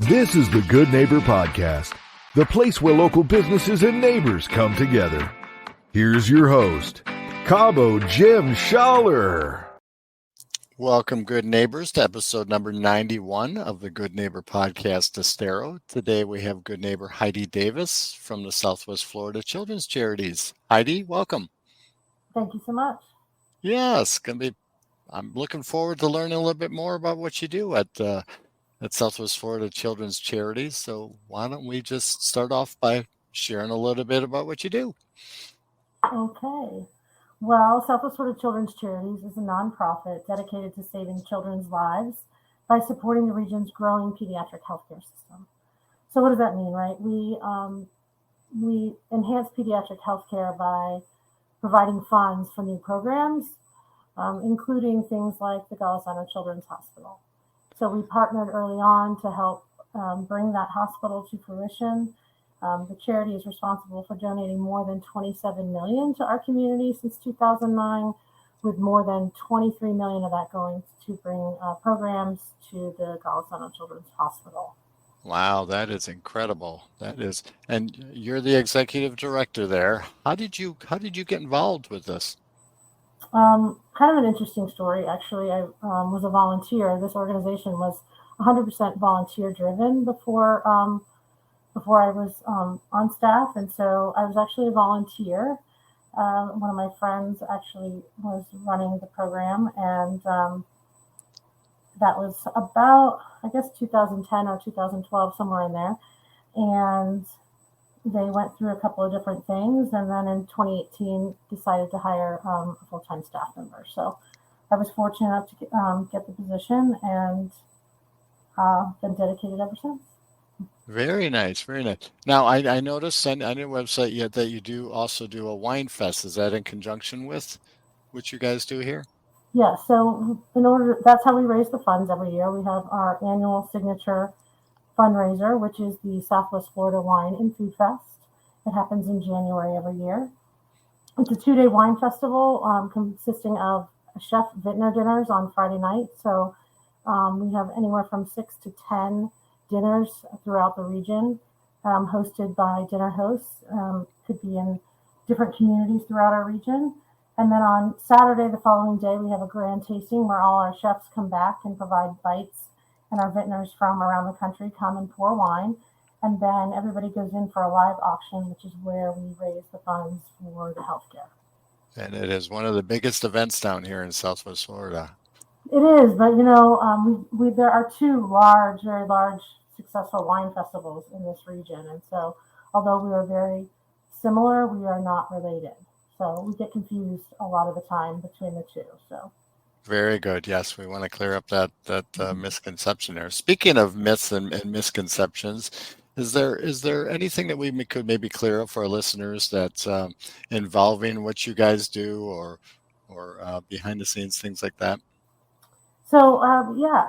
This is the Good Neighbor Podcast, the place where local businesses and neighbors come together. Here's your host, Cabo Jim Schaller. Welcome, good neighbors, to episode number 91 of the Good Neighbor Podcast Estero. Today we have good neighbor Heidi Davis from the Southwest Florida Children's Charities. Heidi, welcome. Thank you so much. Yes, I'm looking forward to learning a little bit more about what you do at Southwest Florida Children's Charities. So why don't we just start off by sharing a little bit about what you do? Okay. Well, Southwest Florida Children's Charities is a nonprofit dedicated to saving children's lives by supporting the region's growing pediatric healthcare system. So what does that mean, right? We enhance pediatric healthcare by providing funds for new programs, including things like the Golisano Children's Hospital. So we partnered early on to help bring that hospital to fruition. The charity is responsible for donating more than $27 million to our community since 2009, with more than $23 million of that going to bring programs to the Golisano Children's Hospital. Wow, that is incredible. That is, and you're the executive director there. How did you get involved with this? Kind of an interesting story, actually. I was a volunteer. This organization was 100% volunteer driven before I was on staff, and so I was actually a volunteer. One of my friends actually was running the program, and that was about, I guess, 2010 or 2012, somewhere in there. And they went through a couple of different things, and then in 2018 decided to hire a full-time staff member. So I was fortunate enough to get the position, and been dedicated ever since. Very nice, very nice. Now, I noticed on your website that you do also do a wine fest. Is that in conjunction with what you guys do here? Yeah, so that's how we raise the funds every year. We have our annual signature fundraiser, which is the Southwest Florida Wine and Food Fest. It happens in January every year. It's a 2-day wine festival consisting of chef vintner dinners on Friday night. So we have anywhere from 6 to 10 dinners throughout the region, hosted by dinner hosts. Could be in different communities throughout our region. And then on Saturday, the following day, we have a grand tasting where all our chefs come back and provide bites, and our vintners from around the country come and pour wine. And then everybody goes in for a live auction, which is where we raise the funds for the healthcare. And it is one of the biggest events down here in Southwest Florida. It is, but there are two very large, successful wine festivals in this region. And so although we are very similar, we are not related. So we get confused a lot of the time between the two. So very good. Yes, we want to clear up that misconception there. Speaking of myths and misconceptions, is there anything that we could maybe clear up for our listeners that's involving what you guys do or behind the scenes, things like that? So,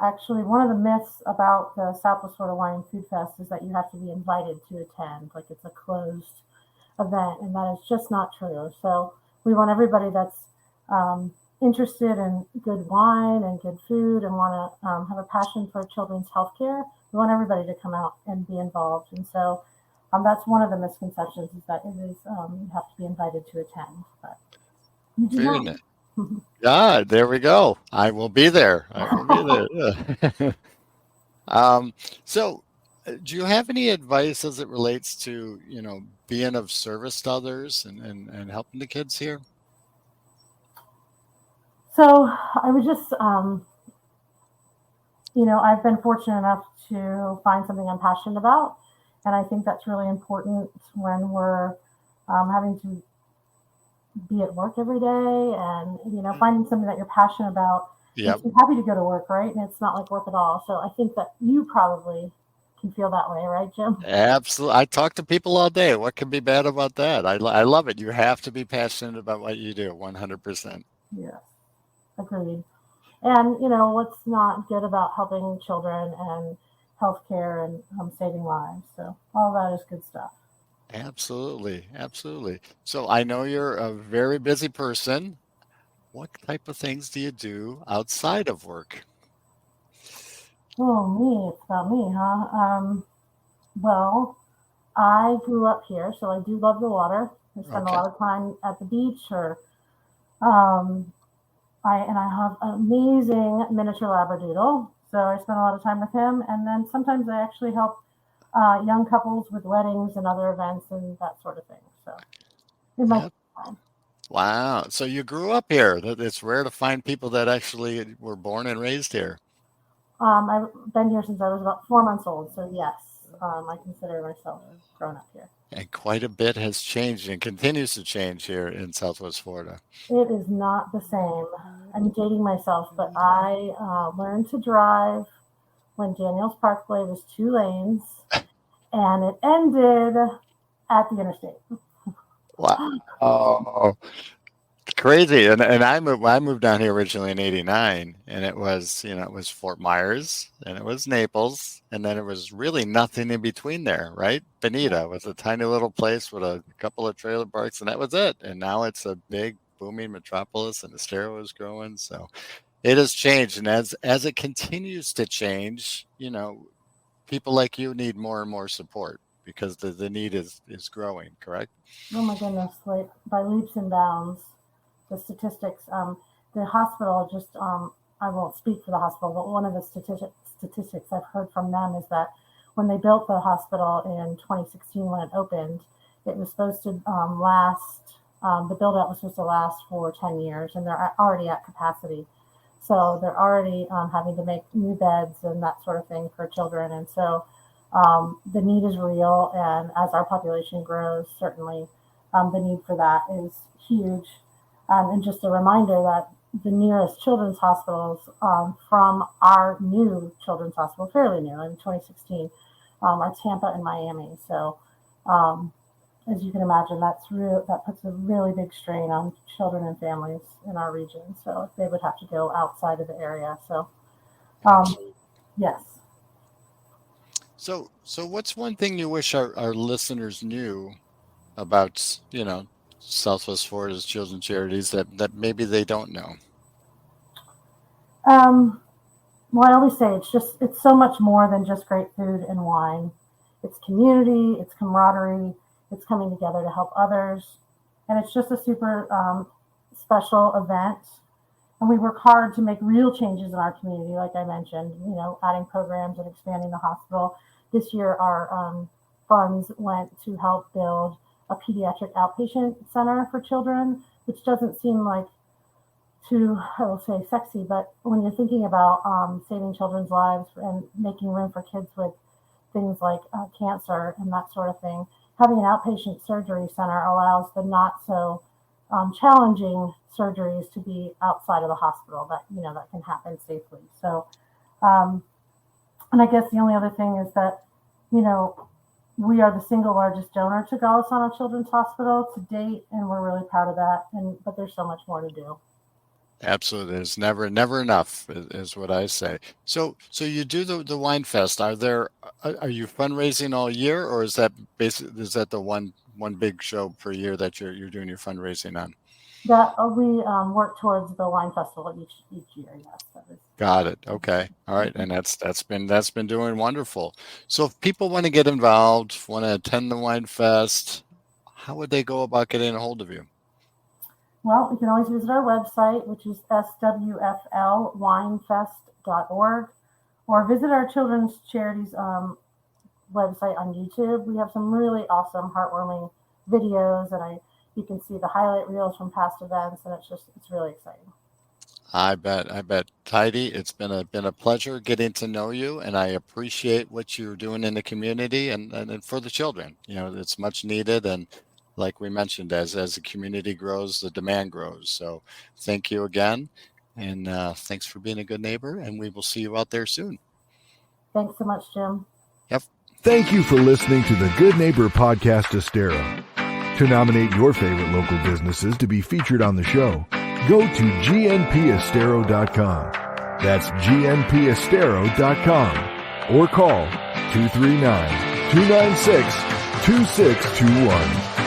actually, one of the myths about the Southwest Florida Wine and Food Fest is that you have to be invited to attend, like it's a closed event, and that is just not true. So we want everybody that's interested in good wine and good food and want to have a passion for children's healthcare. We want everybody to come out and be involved. And so that's one of the misconceptions, is that it is you have to be invited to attend, but you do very not. Nice. Yeah, there we go. I will be there. So do you have any advice as it relates to, being of service to others and helping the kids here? So I was just, I've been fortunate enough to find something I'm passionate about. And I think that's really important when we're having to be at work every day and, finding something that you're passionate about. Yep. Makes you happy to go to work, right? And it's not like work at all. So I think that you probably can feel that way, right, Jim? Absolutely. I talk to people all day. What can be bad about that? I love it. You have to be passionate about what you do, 100%. Yes, agreed. And, what's not good about helping children and healthcare and saving lives? So all that is good stuff. Absolutely. Absolutely. So I know you're a very busy person. What type of things do you do outside of work? Oh, me, it's about me, huh? Well, I grew up here, so I do love the water. I spend a Okay. lot of time at the beach, or um, I have an amazing miniature labradoodle, so I spend a lot of time with him. And then sometimes I actually help young couples with weddings and other events and that sort of thing. So in my Yep. time, Wow. So you grew up here. It's rare to find people that actually were born and raised here. I've been here since I was about 4 months old. So yes, I consider myself grown up here. And quite a bit has changed and continues to change here in Southwest Florida. It is not the same. I'm dating myself, but I learned to drive when Daniels Parkway was 2 lanes, and it ended at the interstate. Wow. Crazy. And I moved down here originally in '89, and it was, it was Fort Myers and it was Naples, and then it was really nothing in between there, right? Bonita was a tiny little place with a couple of trailer parks, and that was it. And now it's a big booming metropolis, and Estero is growing. So it has changed. And as it continues to change, people like you need more and more support because the need is growing, correct? Oh my goodness, like by leaps and bounds. The statistics, the hospital just, I won't speak for the hospital, but one of the statistics I've heard from them is that when they built the hospital in 2016, when it opened, it was supposed to the build out was supposed to last for 10 years, and they're already at capacity. So they're already having to make new beds and that sort of thing for children. And so the need is real. And as our population grows, certainly the need for that is huge. And just a reminder that the nearest children's hospitals from our new children's hospital, fairly new in 2016, are Tampa and Miami. So as you can imagine, that puts a really big strain on children and families in our region. So they would have to go outside of the area. So yes. So what's one thing you wish our listeners knew about, Southwest Florida's Children's Charities that maybe they don't know? Well, I always say it's so much more than just great food and wine. It's community, it's camaraderie, it's coming together to help others. And it's just a super special event. And we work hard to make real changes in our community, like I mentioned, adding programs and expanding the hospital. This year, our funds went to help build a pediatric outpatient center for children, which doesn't seem like I will say sexy, but when you're thinking about saving children's lives and making room for kids with things like cancer and that sort of thing, having an outpatient surgery center allows the not so challenging surgeries to be outside of the hospital that can happen safely. So, and I guess the only other thing is that, we are the single largest donor to Golisano Children's Hospital to date, and we're really proud of that. But there's so much more to do. Absolutely. There's never enough is what I say. So you do the wine fest. Are you fundraising all year, or is that the one big show per year that you're doing your fundraising on? That we work towards the wine festival each year. Yes. Got it. Okay. All right. And that's been doing wonderful. So if people want to get involved, want to attend the wine fest, how would they go about getting a hold of you? Well, you can always visit our website, which is SWFLwinefest.org, or visit our Children's Charities website on YouTube. We have some really awesome, heartwarming videos, and you can see the highlight reels from past events, and it's really exciting. I bet. Heidi, it's been a pleasure getting to know you, and I appreciate what you're doing in the community and for the children. It's much needed, and like we mentioned, as the community grows, the demand grows. So thank you again, and thanks for being a good neighbor, and we will see you out there soon. Thanks so much, Jim. Yep. Thank you for listening to the Good Neighbor Podcast Estero. To nominate your favorite local businesses to be featured on the show, go to gnpestero.com. That's gnpestero.com, or call 239-296-2621.